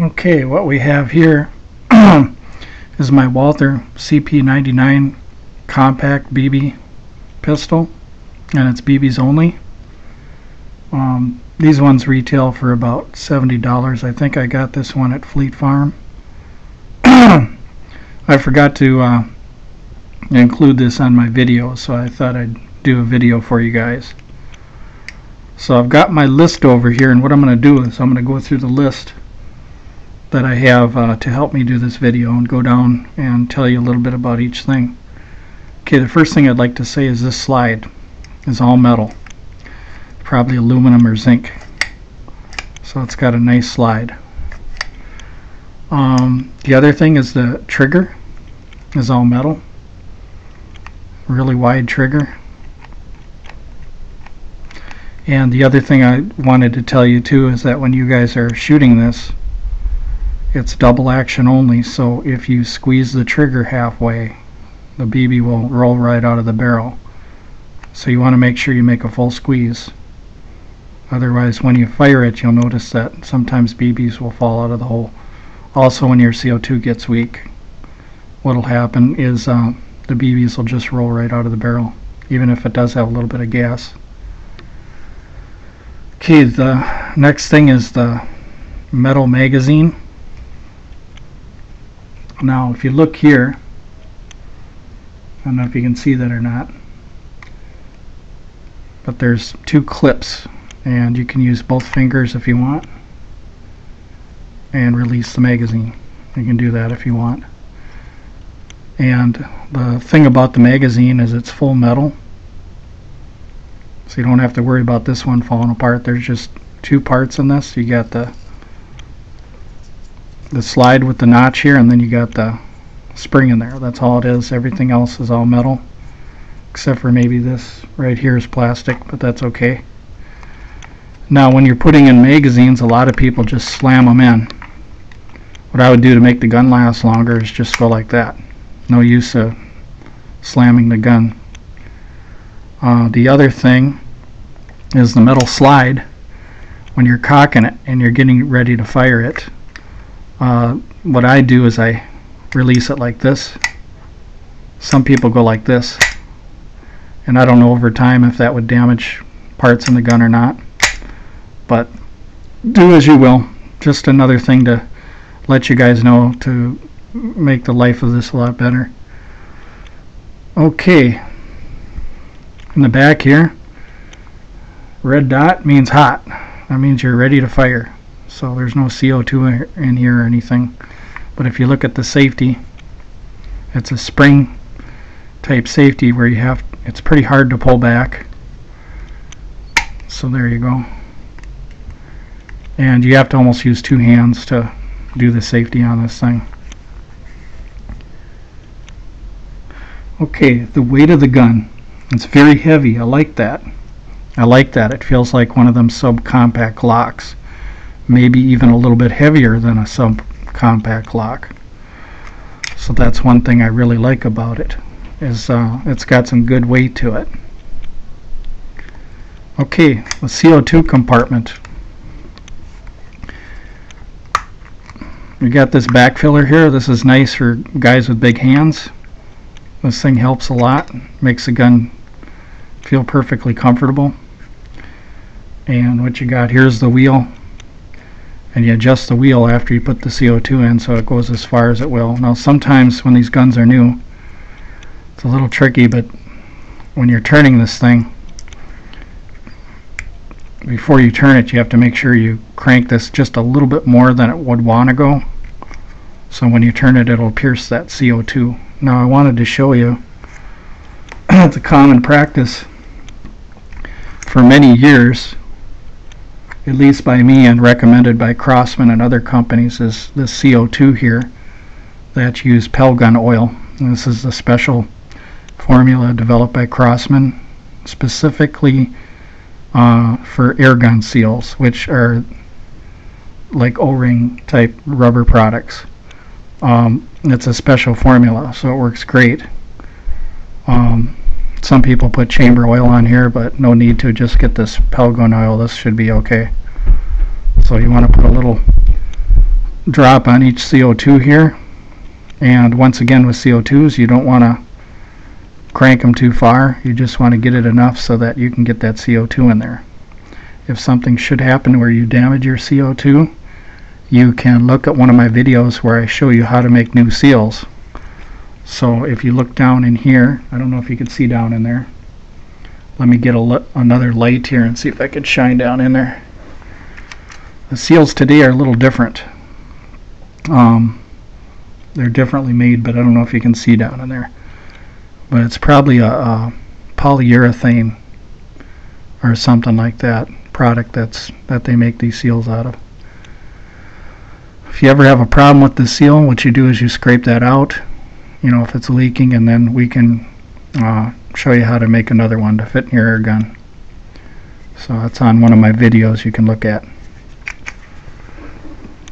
Okay, what we have here is my Walther CP99 compact BB pistol, and it's BBs only. These ones retail for about $70. I think I got this one at Fleet Farm. I forgot to include this on my video, so I thought I'd do a video for you guys. So I've got my list over here, and what I'm going to do is I'm going to go through the list that I have to help me do this video and go down and tell you a little bit about each thing. Okay, the first thing I'd like to say is this slide is all metal, probably aluminum or zinc, so it's got a nice slide. The other thing is the trigger is all metal, really wide trigger. And the other thing I wanted to tell you too is that when you guys are shooting this, it's double action only, so if you squeeze the trigger halfway, the BB will roll right out of the barrel. So you want to make sure you make a full squeeze. Otherwise, when you fire it, you'll notice that sometimes BBs will fall out of the hole. Also, when your CO2 gets weak, what'll happen is the BBs will just roll right out of the barrel, even if it does have a little bit of gas. Okay, the next thing is the metal magazine. Now, if you look here, I don't know if you can see that or not, but there's two clips, and you can use both fingers if you want and release the magazine. You can do that if you want. And the thing about the magazine is it's full metal, so you don't have to worry about this one falling apart. There's just two parts in this. You got the slide with the notch here, and then you got the spring in there. That's all it is. Everything else is all metal, except for maybe this right here is plastic, but that's okay. Now, when you're putting in magazines, a lot of people just slam them in. What I would do to make the gun last longer is just go like that. No use of slamming the gun. The other thing is the metal slide. When you're cocking it and you're getting ready to fire it, what I do is I release it like this. Some people go like this, and I don't know over time if that would damage parts in the gun or not, but do as you will. Just another thing to let you guys know to make the life of this a lot better. Okay, in the back here, red dot means hot. That means you're ready to fire. So there's no CO2 in here or anything. But if you look at the safety, it's a spring type safety where it's pretty hard to pull back. So there you go. And you have to almost use two hands to do the safety on this thing. Okay, the weight of the gun. It's very heavy. I like that. I like that. It feels like one of them subcompact Glocks. Maybe even a little bit heavier than a subcompact Glock. So that's one thing I really like about it, is it's got some good weight to it. Okay, the CO2 compartment. We got this back filler here. This is nice for guys with big hands. This thing helps a lot, makes the gun feel perfectly comfortable. And what you got here is the wheel, and you adjust the wheel after you put the CO2 in so it goes as far as it will. Now sometimes when these guns are new, it's a little tricky, but when you're turning this thing, before you turn it, you have to make sure you crank this just a little bit more than it would want to go, so when you turn it, it'll pierce that CO2. Now I wanted to show you, it's a common practice for many years, at least by me and recommended by Crosman and other companies, is this CO2 here that use Pell gun oil. And this is a special formula developed by Crosman specifically for air gun seals, which are like O-ring type rubber products. It's a special formula, so it works great. Some people put chamber oil on here, but no need to. Just get this Pell gun oil. This should be okay. So you want to put a little drop on each CO2 here. And once again, with CO2s, you don't want to crank them too far. You just want to get it enough so that you can get that CO2 in there. If something should happen where you damage your CO2, you can look at one of my videos where I show you how to make new seals. So if you look down in here, I don't know if you can see down in there. Let me get another light here and see if I can shine down in there. The seals today are a little different. They're differently made, but I don't know if you can see down in there. But it's probably a polyurethane or something like that product that they make these seals out of. If you ever have a problem with the seal, what you do is you scrape that out, you know, if it's leaking, and then we can show you how to make another one to fit in your air gun. So that's on one of my videos you can look at.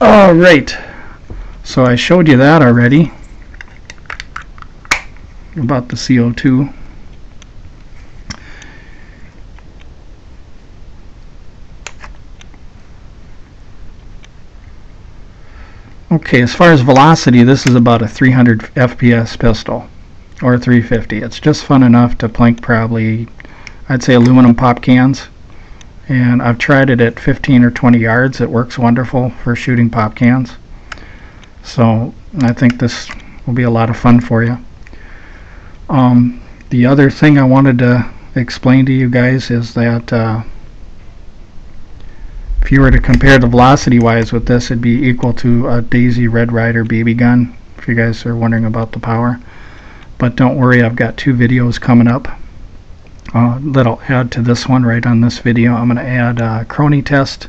Alright, so I showed you that already about the CO2. Okay, as far as velocity, this is about a 300 FPS pistol, or 350. It's just fun enough to plink probably, I'd say, aluminum pop cans. And I've tried it at 15 or 20 yards. It works wonderful for shooting pop cans. So I think this will be a lot of fun for you. The other thing I wanted to explain to you guys is that if you were to compare the velocity wise with this, it'd be equal to a Daisy Red Ryder BB gun, if you guys are wondering about the power. But don't worry, I've got two videos coming up that'll add to this one. Right on this video, I'm going to add a Crony test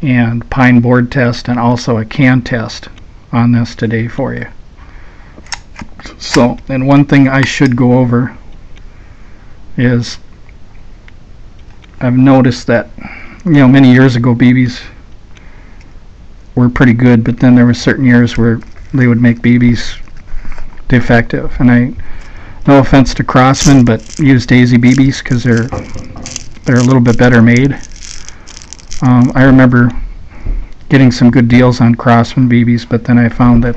and pine board test, and also a can test on this today for you. So, and one thing I should go over is I've noticed that, you know, many years ago BBs were pretty good, but then there were certain years where they would make BBs defective. And no offense to Crosman, but use Daisy BBs because they're a little bit better made. I remember getting some good deals on Crosman BBs, but then I found that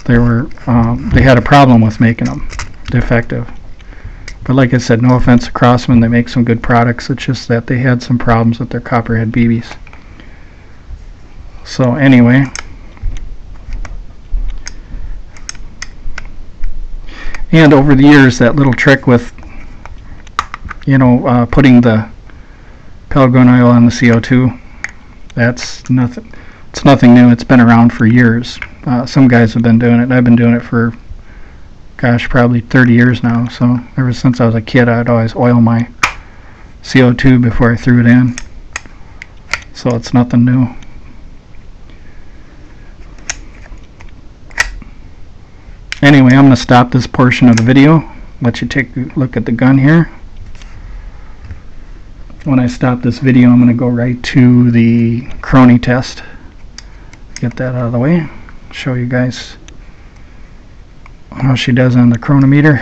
they had a problem with making them defective. But like I said, no offense to Crosman, they make some good products. It's just that they had some problems with their copperhead BBs. So anyway, and over the years, that little trick with, you know, putting the pellet gun oil on the CO2, that's nothing. It's nothing new. It's been around for years. Some guys have been doing it. I've been doing it for, gosh, probably 30 years now. So ever since I was a kid, I'd always oil my CO2 before I threw it in. So it's nothing new. Anyway, I'm going to stop this portion of the video, let you take a look at the gun here. When I stop this video, I'm going to go right to the Crony test. Get that out of the way. Show you guys how she does on the chronometer.